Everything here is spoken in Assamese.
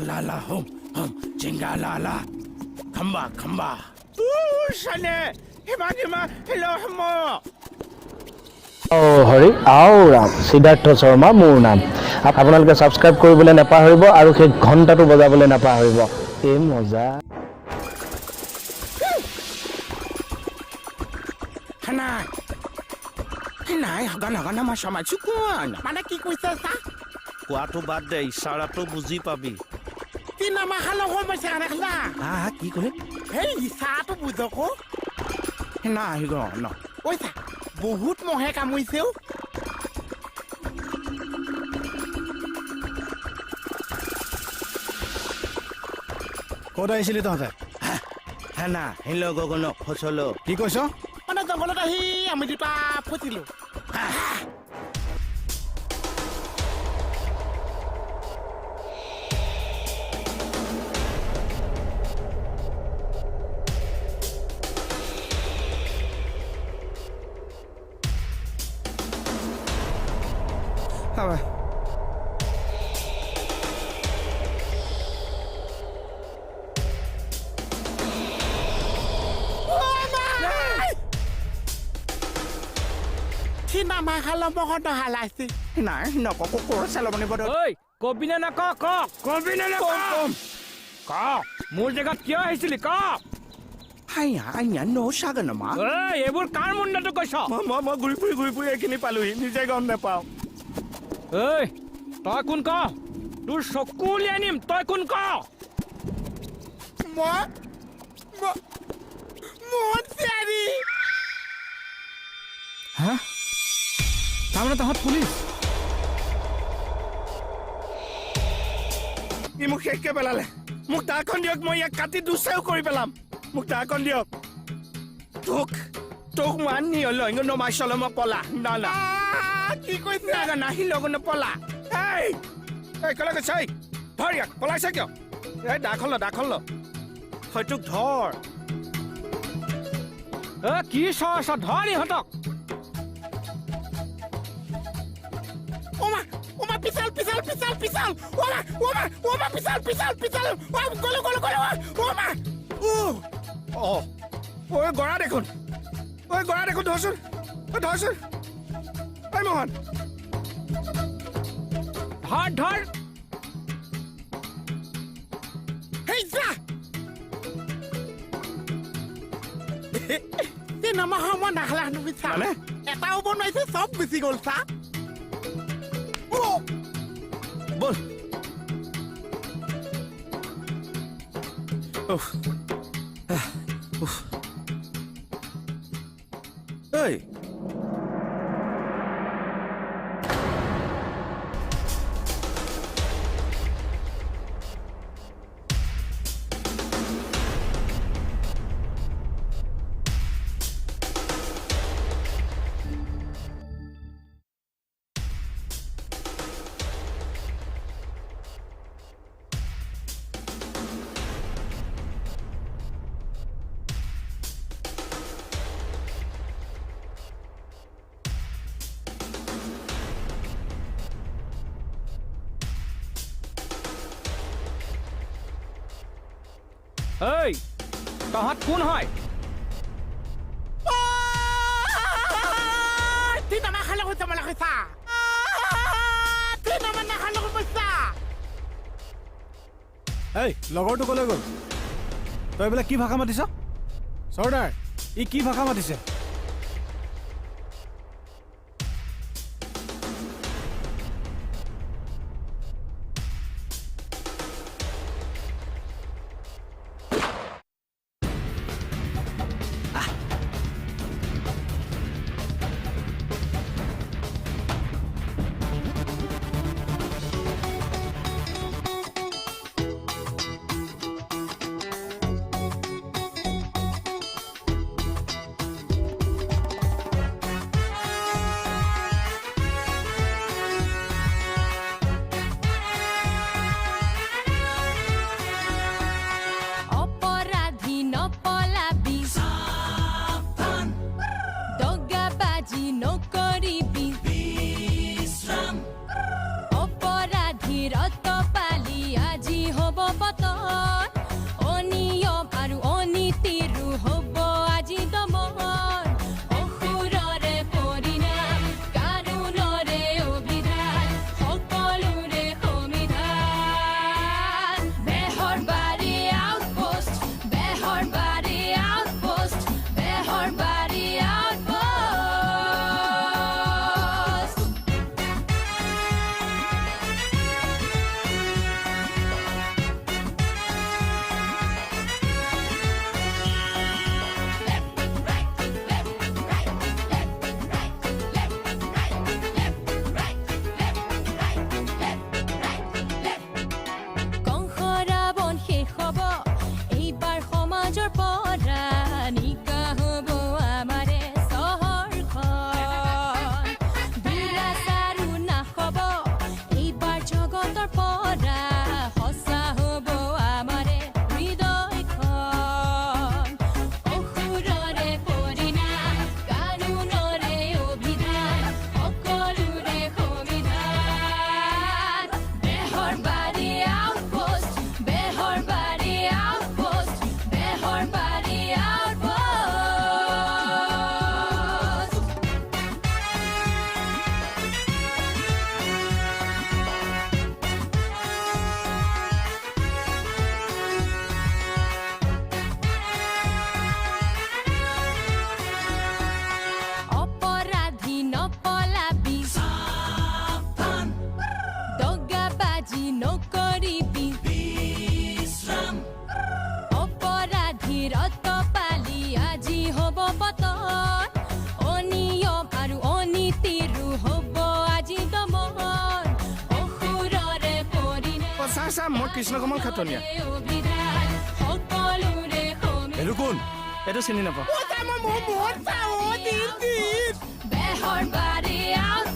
la la hum hum jinga la la khamba khamba shane hima hello hamo Hari আও ৰাম সিদ্ধাৰ্থ শৰ্মা মোৰ নাম আপোনালোকে সাবস্ক্ৰাইব কৰিবলৈ নাপাহৰিব আৰু সেই ঘণ্টাটো বজাবলৈ নাপাহৰিব এই মজা নাই হগান আমাৰ সমাজ কোন মানে কি কৈছে চা কোৱাটো বাদ দে ইশাৰাটো বুজি পাবি তিন আমাৰ খালো সমস্যা দেখা হা কি ক'লে সেই ইচাটো বুজকো নাই গ ন ঐ চা বহুত মহে কামুৰিছেও ক'ত আহিছিলি তহঁতে না হেল্ল' গগন ফচল কি কৈছ মানে জংঘলত আহি আমি দুটা ফচিলো Sina mahal mo ko na halasi. নাই নককো কৰছে লবনি বদ ঐ কবিনে না ক কবিনে না কম ক মোৰ জেগাত কিয় আহিছিলি ক হাইয়া আইয়া ন সাগন মা ঐ এইবোৰ কাৰ মুণ্ডটো কৈছ মই ঘূৰি ফুৰি এইখিনি পালোহি নিজে গম নাপাওঁ ঐ তই কোন ক তোৰ চকু উলিয়াই নিম তই কোন ক Mon Seri. হা তাৰমানে তহঁত পুলিচ ই মোক শেষকে পেলালে মোক দাখন দিয়ক মই ইয়াক কাটি দুচাও কৰি পেলাম মোক দাখন দিয়ক তোক মানি লইঙ্গ নমাই চলম পলা না না কি কৈছে না নাহি লগন পলা এই কলে গৈছে ধৰ ইয়াক পলাইছে কিয় এই দাখন ল হয়তো ধৰ কি চৰ ধৰ ইহঁতক Oma pisal. Oma pisal. Golo. Oma. ঐ গৰা দেখোন ধৰচোন ঐ মোহন ধৰ Hey sa. Sina mahal na halah nu pisal. Mana? Eta ubon mai se sob bisi gol sa. বল এই ঐ তহঁত কোন হয় Tina mahal ko sa malaki sa. Tina mahal ko pa sa. এই লগৰটো ক'লৈ গ'ল তই এইবিলাক কি ভাষা মাতিছ চৰ্দাৰ ই কি ভাষা মাতিছে চা মই কৃষ্ণ কমল খাটনীয়া এইটো কোন এইটো চিনি নাপাওঁ ও চা মই বহুত চা ও দিন দিন Behar body out